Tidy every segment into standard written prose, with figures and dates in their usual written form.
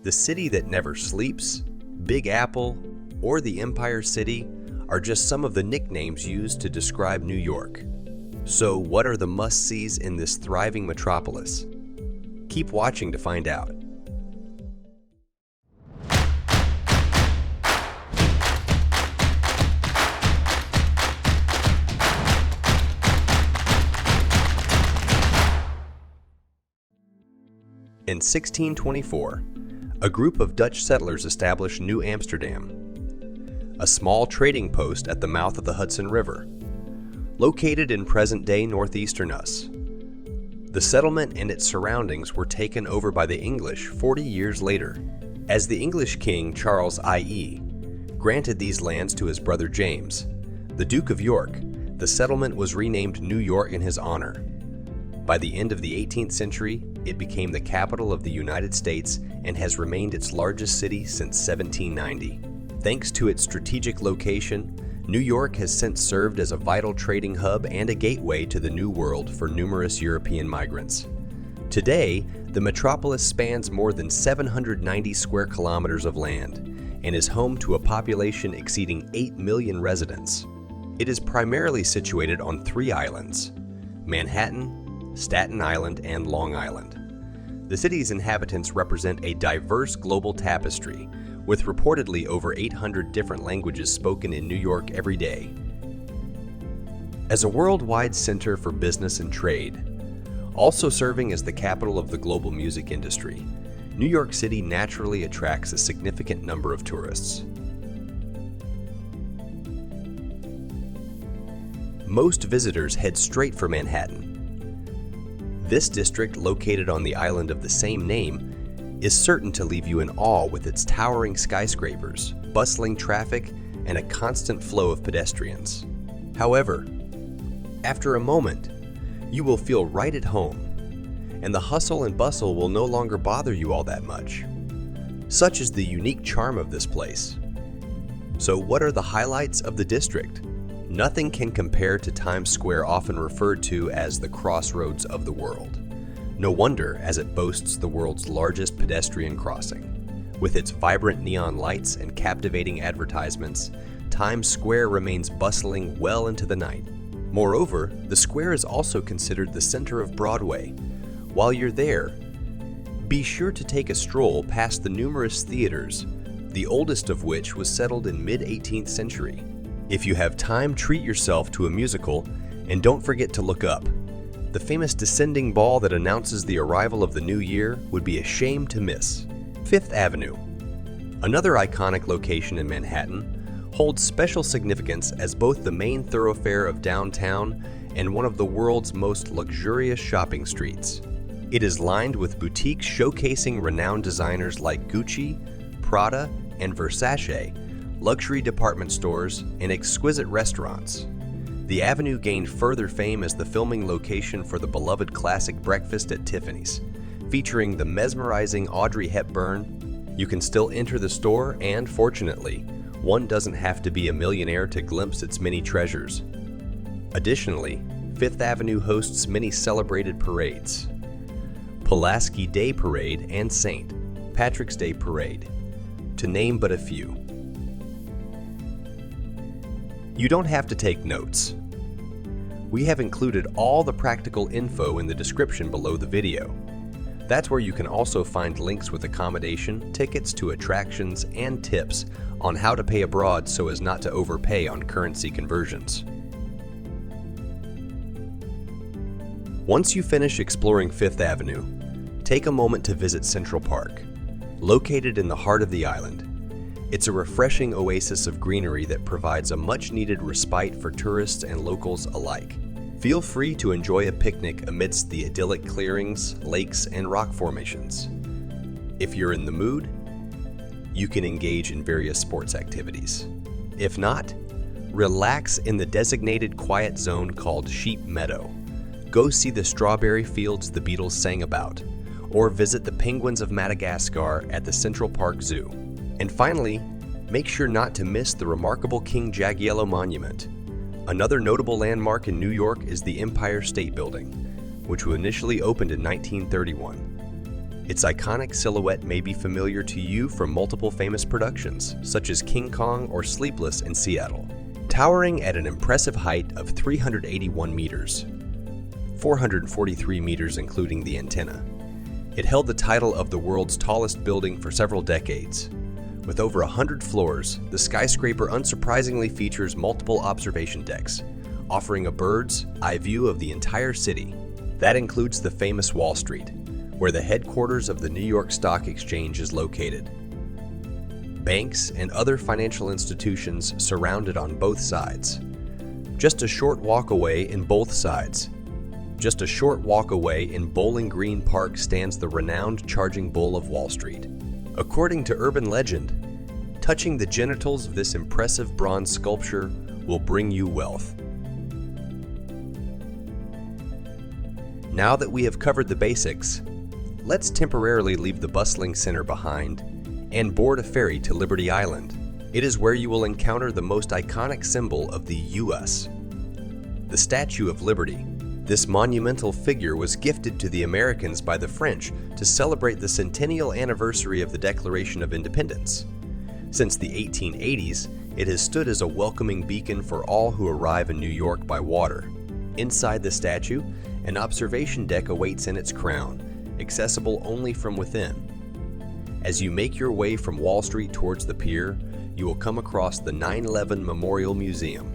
The city that never sleeps, Big Apple, or the Empire City are just some of the nicknames used to describe New York. So what are the must-sees in this thriving metropolis? Keep watching to find out. In 1624, a group of Dutch settlers established New Amsterdam, a small trading post at the mouth of the Hudson River, located in present-day northeastern US. The settlement and its surroundings were taken over by the English 40 years later, as the English king Charles IE granted these lands to his brother James, the Duke of York. The settlement was renamed New York in his honor. By the end of the 18th century, it became the capital of the United States and has remained its largest city since 1790. Thanks to its strategic location, New York has since served as a vital trading hub and a gateway to the New World for numerous European migrants. Today, the metropolis spans more than 790 square kilometers of land and is home to a population exceeding 8 million residents. It is primarily situated on 3 islands: Manhattan, Staten Island, and Long Island. The city's inhabitants represent a diverse global tapestry, with reportedly over 800 different languages spoken in New York every day. As a worldwide center for business and trade, also serving as the capital of the global music industry, New York City naturally attracts a significant number of tourists. Most visitors head straight for Manhattan. This district, located on the island of the same name, is certain to leave you in awe with its towering skyscrapers, bustling traffic, and a constant flow of pedestrians. However, after a moment, you will feel right at home, and the hustle and bustle will no longer bother you all that much. Such is the unique charm of this place. So what are the highlights of the district? Nothing can compare to Times Square, often referred to as the crossroads of the world. No wonder, as it boasts the world's largest pedestrian crossing. With its vibrant neon lights and captivating advertisements, Times Square remains bustling well into the night. Moreover, the square is also considered the center of Broadway. While you're there, be sure to take a stroll past the numerous theaters, the oldest of which was settled in mid-18th century. If you have time, treat yourself to a musical, and don't forget to look up. The famous descending ball that announces the arrival of the new year would be a shame to miss. Fifth Avenue, another iconic location in Manhattan, holds special significance as both the main thoroughfare of downtown and one of the world's most luxurious shopping streets. It is lined with boutiques showcasing renowned designers like Gucci, Prada, and Versace, luxury department stores, and exquisite restaurants. The avenue gained further fame as the filming location for the beloved classic Breakfast at Tiffany's. Featuring the mesmerizing Audrey Hepburn, you can still enter the store, and fortunately, one doesn't have to be a millionaire to glimpse its many treasures. Additionally, Fifth Avenue hosts many celebrated parades: Pulaski Day Parade and St. Patrick's Day Parade, to name but a few. You don't have to take notes. We have included all the practical info in the description below the video. That's where you can also find links with accommodation, tickets to attractions, and tips on how to pay abroad so as not to overpay on currency conversions. Once you finish exploring Fifth Avenue, take a moment to visit Central Park, located in the heart of the island. It's a refreshing oasis of greenery that provides a much-needed respite for tourists and locals alike. Feel free to enjoy a picnic amidst the idyllic clearings, lakes, and rock formations. If you're in the mood, you can engage in various sports activities. If not, relax in the designated quiet zone called Sheep Meadow. Go see the strawberry fields the Beatles sang about, or visit the penguins of Madagascar at the Central Park Zoo. And finally, make sure not to miss the remarkable King Jagiello Monument. Another notable landmark in New York is the Empire State Building, which initially opened in 1931. Its iconic silhouette may be familiar to you from multiple famous productions, such as King Kong or Sleepless in Seattle. Towering at an impressive height of 381 meters, 443 meters including the antenna, it held the title of the world's tallest building for several decades. With over 100 floors, the skyscraper unsurprisingly features multiple observation decks, offering a bird's eye view of the entire city. That includes the famous Wall Street, where the headquarters of the New York Stock Exchange is located. Banks and other financial institutions surround it on both sides. Just a short walk away in Bowling Green Park stands the renowned Charging Bull of Wall Street. According to urban legend, touching the genitals of this impressive bronze sculpture will bring you wealth. Now that we have covered the basics, let's temporarily leave the bustling center behind and board a ferry to Liberty Island. It is where you will encounter the most iconic symbol of the U.S., the Statue of Liberty. This monumental figure was gifted to the Americans by the French to celebrate the centennial anniversary of the Declaration of Independence. Since the 1880s, it has stood as a welcoming beacon for all who arrive in New York by water. Inside the statue, an observation deck awaits in its crown, accessible only from within. As you make your way from Wall Street towards the pier, you will come across the 9/11 Memorial Museum,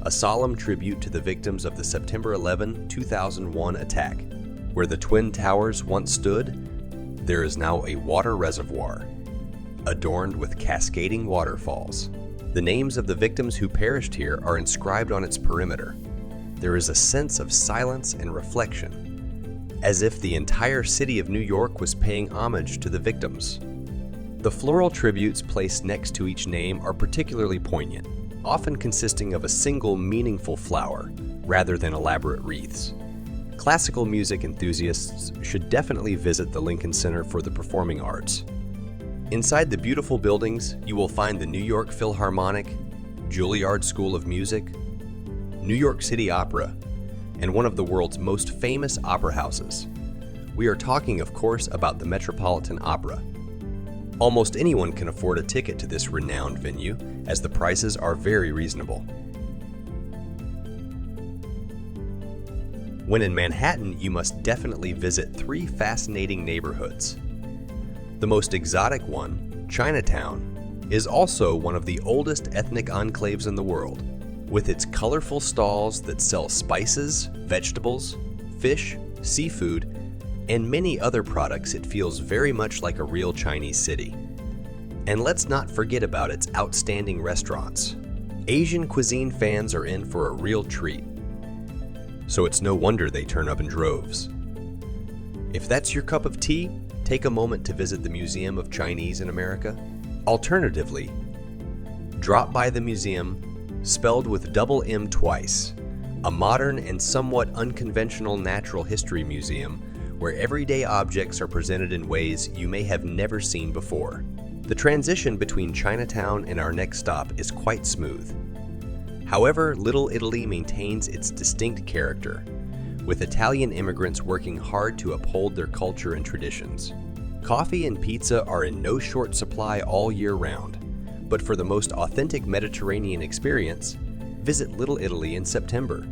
a solemn tribute to the victims of the September 11, 2001 attack. Where the Twin Towers once stood, there is now a water reservoir, adorned with cascading waterfalls. The names of the victims who perished here are inscribed on its perimeter. There is a sense of silence and reflection, as if the entire city of New York was paying homage to the victims. The floral tributes placed next to each name are particularly poignant, often consisting of a single meaningful flower rather than elaborate wreaths. Classical music enthusiasts should definitely visit the Lincoln Center for the Performing Arts. Inside the beautiful buildings, you will find the New York Philharmonic, Juilliard School of Music, New York City Opera, and one of the world's most famous opera houses. We are talking, of course, about the Metropolitan Opera. Almost anyone can afford a ticket to this renowned venue, as the prices are very reasonable. When in Manhattan, you must definitely visit 3 fascinating neighborhoods. The most exotic one, Chinatown, is also one of the oldest ethnic enclaves in the world. With its colorful stalls that sell spices, vegetables, fish, seafood, and many other products, it feels very much like a real Chinese city. And let's not forget about its outstanding restaurants. Asian cuisine fans are in for a real treat, so it's no wonder they turn up in droves. If that's your cup of tea, take a moment to visit the Museum of Chinese in America. Alternatively, drop by the museum, spelled with double M twice, a modern and somewhat unconventional natural history museum where everyday objects are presented in ways you may have never seen before. The transition between Chinatown and our next stop is quite smooth. However, Little Italy maintains its distinct character, with Italian immigrants working hard to uphold their culture and traditions. Coffee and pizza are in no short supply all year round, but for the most authentic Mediterranean experience, visit Little Italy in September.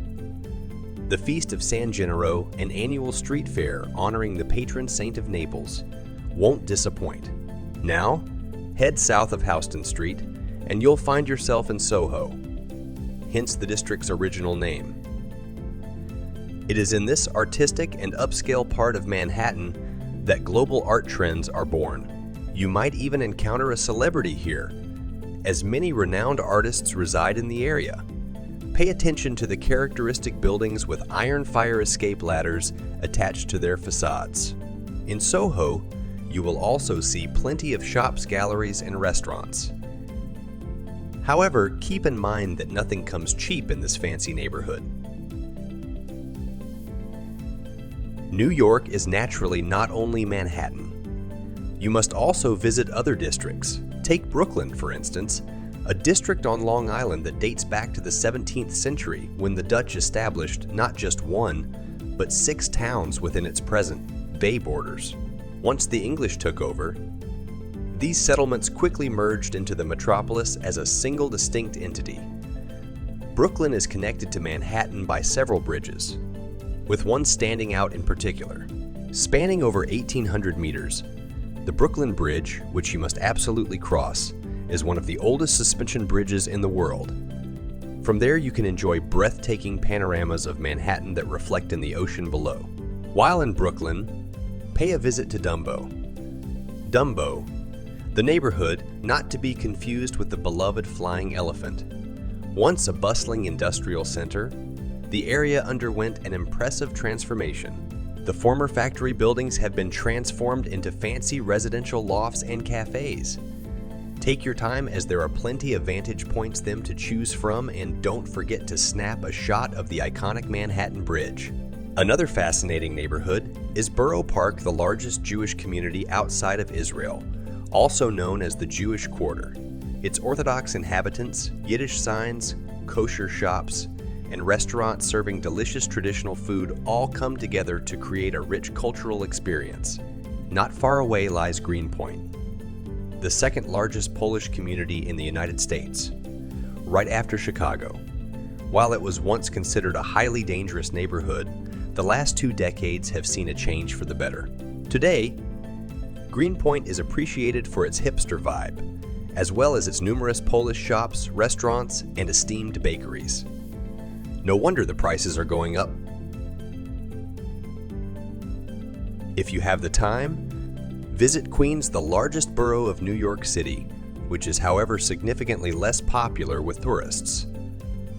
The Feast of San Gennaro, an annual street fair honoring the patron saint of Naples, won't disappoint. Now, head south of Houston Street, and you'll find yourself in Soho, hence the district's original name. It is in this artistic and upscale part of Manhattan that global art trends are born. You might even encounter a celebrity here, as many renowned artists reside in the area. Pay attention to the characteristic buildings with iron fire escape ladders attached to their facades. In Soho, you will also see plenty of shops, galleries, and restaurants. However, keep in mind that nothing comes cheap in this fancy neighborhood. New York is naturally not only Manhattan. You must also visit other districts. Take Brooklyn, for instance, a district on Long Island that dates back to the 17th century when the Dutch established not just one, but 6 towns within its present bay borders. Once the English took over, these settlements quickly merged into the metropolis as a single distinct entity. Brooklyn is connected to Manhattan by several bridges, with one standing out in particular. Spanning over 1,800 meters, the Brooklyn Bridge, which you must absolutely cross, is one of the oldest suspension bridges in the world. From there you can enjoy breathtaking panoramas of Manhattan that reflect in the ocean below. While in Brooklyn, pay a visit to Dumbo. Dumbo, the neighborhood not to be confused with the beloved Flying Elephant. Once a bustling industrial center, the area underwent an impressive transformation. The former factory buildings have been transformed into fancy residential lofts and cafes. Take your time, as there are plenty of vantage points them to choose from, and don't forget to snap a shot of the iconic Manhattan Bridge. Another fascinating neighborhood is Borough Park, the largest Jewish community outside of Israel, also known as the Jewish Quarter. Its Orthodox inhabitants, Yiddish signs, kosher shops, and restaurants serving delicious traditional food all come together to create a rich cultural experience. Not far away lies Greenpoint, the second largest Polish community in the United States, right after Chicago. While it was once considered a highly dangerous neighborhood, the last 2 decades have seen a change for the better. Today, Greenpoint is appreciated for its hipster vibe, as well as its numerous Polish shops, restaurants, and esteemed bakeries. No wonder the prices are going up. If you have the time, visit Queens, the largest borough of New York City, which is however significantly less popular with tourists.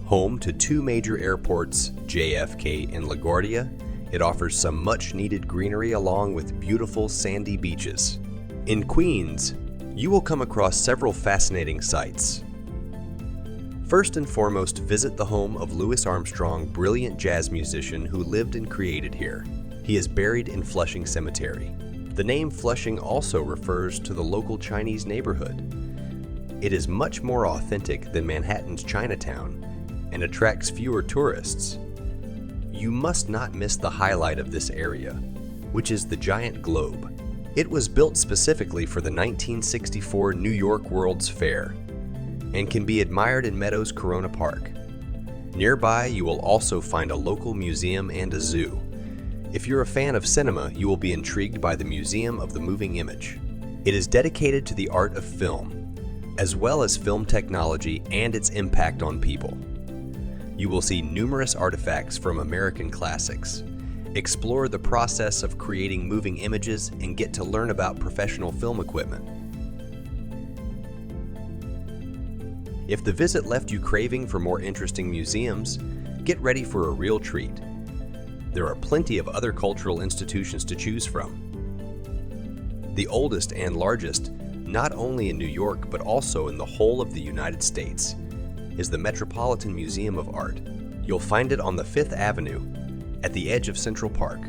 Home to 2 major airports, JFK and LaGuardia, it offers some much-needed greenery along with beautiful sandy beaches. In Queens, you will come across several fascinating sights. First and foremost, visit the home of Louis Armstrong, brilliant jazz musician who lived and created here. He is buried in Flushing Cemetery. The name Flushing also refers to the local Chinese neighborhood. It is much more authentic than Manhattan's Chinatown and attracts fewer tourists. You must not miss the highlight of this area, which is the giant globe. It was built specifically for the 1964 New York World's Fair and can be admired in Meadows Corona Park. Nearby, you will also find a local museum and a zoo. If you're a fan of cinema, you will be intrigued by the Museum of the Moving Image. It is dedicated to the art of film, as well as film technology and its impact on people. You will see numerous artifacts from American classics, explore the process of creating moving images, and get to learn about professional film equipment. If the visit left you craving for more interesting museums, get ready for a real treat. There are plenty of other cultural institutions to choose from. The oldest and largest, not only in New York but also in the whole of the United States, is the Metropolitan Museum of Art. You'll find it on the 5th Avenue, at the edge of Central Park.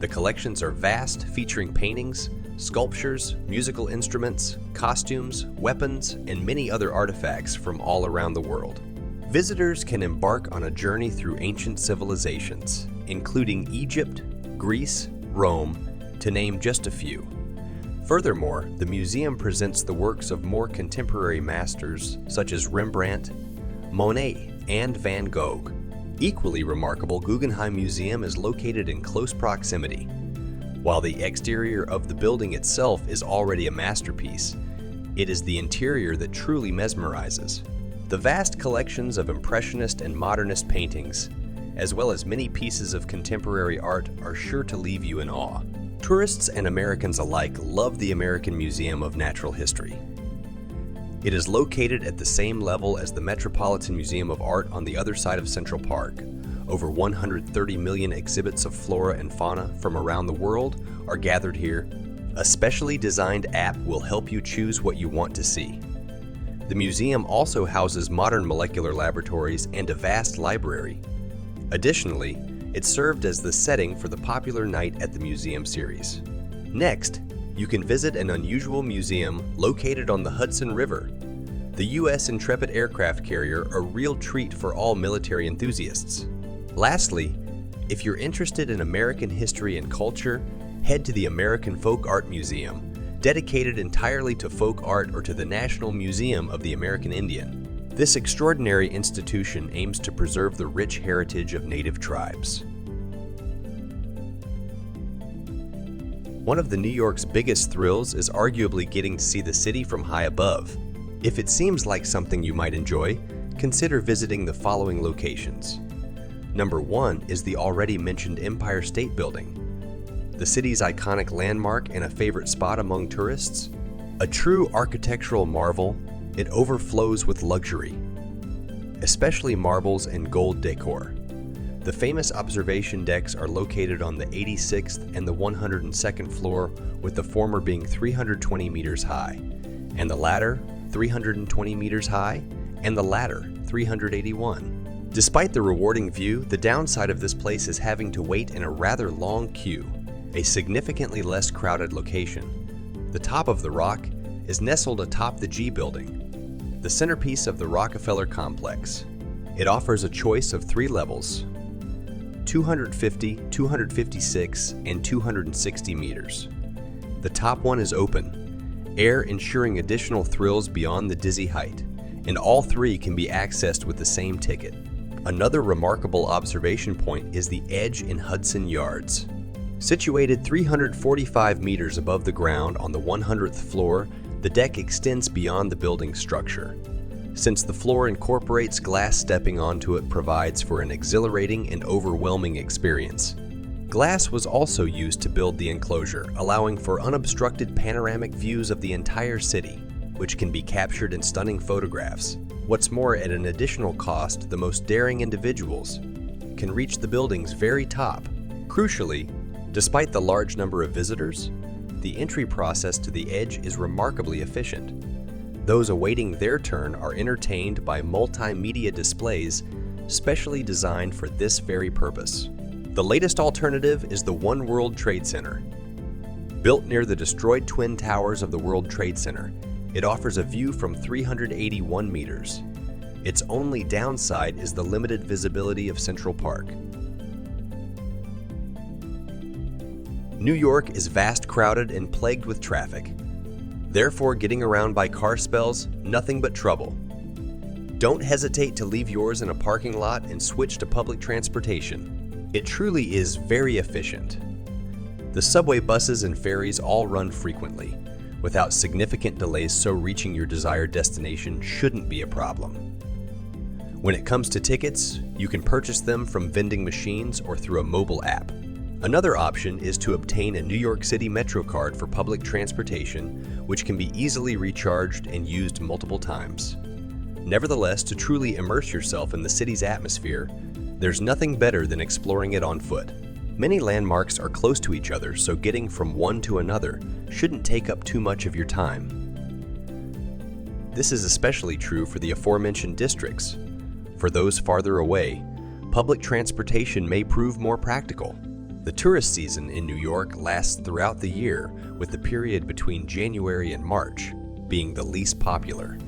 The collections are vast, featuring paintings, sculptures, musical instruments, costumes, weapons, and many other artifacts from all around the world. Visitors can embark on a journey through ancient civilizations, including Egypt, Greece, Rome, to name just a few. Furthermore, the museum presents the works of more contemporary masters such as Rembrandt, Monet, and Van Gogh. Equally remarkable, Guggenheim Museum is located in close proximity. While the exterior of the building itself is already a masterpiece, it is the interior that truly mesmerizes. The vast collections of Impressionist and Modernist paintings, as well as many pieces of contemporary art, are sure to leave you in awe. Tourists and Americans alike love the American Museum of Natural History. It is located at the same level as the Metropolitan Museum of Art on the other side of Central Park. Over 130 million exhibits of flora and fauna from around the world are gathered here. A specially designed app will help you choose what you want to see. The museum also houses modern molecular laboratories and a vast library. Additionally, it served as the setting for the popular Night at the Museum series. Next, you can visit an unusual museum located on the Hudson River. The U.S. Intrepid aircraft carrier, a real treat for all military enthusiasts. Lastly, if you're interested in American history and culture, head to the American Folk Art Museum, dedicated entirely to folk art, or to the National Museum of the American Indian. This extraordinary institution aims to preserve the rich heritage of native tribes. One of the New York's biggest thrills is arguably getting to see the city from high above. If it seems like something you might enjoy, consider visiting the following locations. Number 1 is the already mentioned Empire State Building, the city's iconic landmark and a favorite spot among tourists. A true architectural marvel, it overflows with luxury, especially marbles and gold decor. The famous observation decks are located on the 86th and the 102nd floor, with the former being 320 meters high, and the latter 320 meters high, and the latter 381. Despite the rewarding view, the downside of this place is having to wait in a rather long queue. A significantly less crowded location, the top of the Rock, is nestled atop the G Building, the centerpiece of the Rockefeller complex. It offers a choice of 3 levels: 250, 256, and 260 meters. The top one is open, air ensuring additional thrills beyond the dizzy height, and all 3 can be accessed with the same ticket. Another remarkable observation point is the Edge in Hudson Yards. Situated 345 meters above the ground on the 100th floor, the deck extends beyond the building structure. Since the floor incorporates glass, stepping onto it provides for an exhilarating and overwhelming experience. Glass was also used to build the enclosure, allowing for unobstructed panoramic views of the entire city, which can be captured in stunning photographs. What's more, at an additional cost, the most daring individuals can reach the building's very top. Crucially, despite the large number of visitors, the entry process to the Edge is remarkably efficient. Those awaiting their turn are entertained by multimedia displays specially designed for this very purpose. The latest alternative is the One World Trade Center. Built near the destroyed Twin Towers of the World Trade Center, it offers a view from 381 meters. Its only downside is the limited visibility of Central Park. New York is vast, crowded, and plagued with traffic. Therefore, getting around by car spells nothing but trouble. Don't hesitate to leave yours in a parking lot and switch to public transportation. It truly is very efficient. The subway, buses, and ferries all run frequently, without significant delays, so reaching your desired destination shouldn't be a problem. When it comes to tickets, you can purchase them from vending machines or through a mobile app. Another option is to obtain a New York City Metro card for public transportation, which can be easily recharged and used multiple times. Nevertheless, to truly immerse yourself in the city's atmosphere, there's nothing better than exploring it on foot. Many landmarks are close to each other, so getting from one to another shouldn't take up too much of your time. This is especially true for the aforementioned districts. For those farther away, public transportation may prove more practical. The tourist season in New York lasts throughout the year, with the period between January and March being the least popular.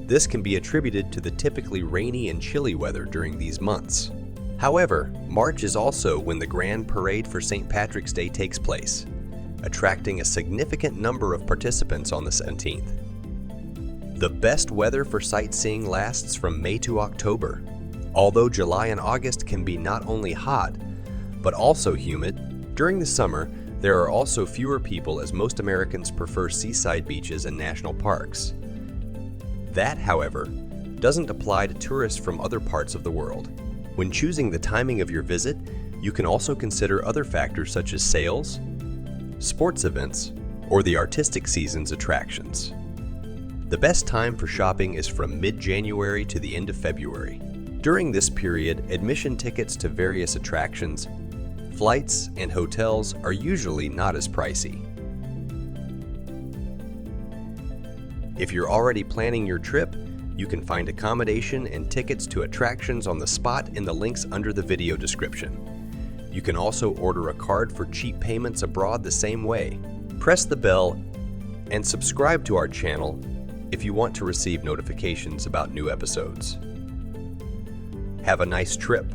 This can be attributed to the typically rainy and chilly weather during these months. However, March is also when the Grand Parade for St. Patrick's Day takes place, attracting a significant number of participants on the 17th. The best weather for sightseeing lasts from May to October, although July and August can be not only hot, but also humid. During the summer, there are also fewer people, as most Americans prefer seaside beaches and national parks. That, however, doesn't apply to tourists from other parts of the world. When choosing the timing of your visit, you can also consider other factors such as sales, sports events, or the artistic season's attractions. The best time for shopping is from mid-January to the end of February. During this period, admission tickets to various attractions, flights, and hotels are usually not as pricey. If you're already planning your trip, you can find accommodation and tickets to attractions on the spot in the links under the video description. You can also order a card for cheap payments abroad the same way. Press the bell and subscribe to our channel if you want to receive notifications about new episodes. Have a nice trip.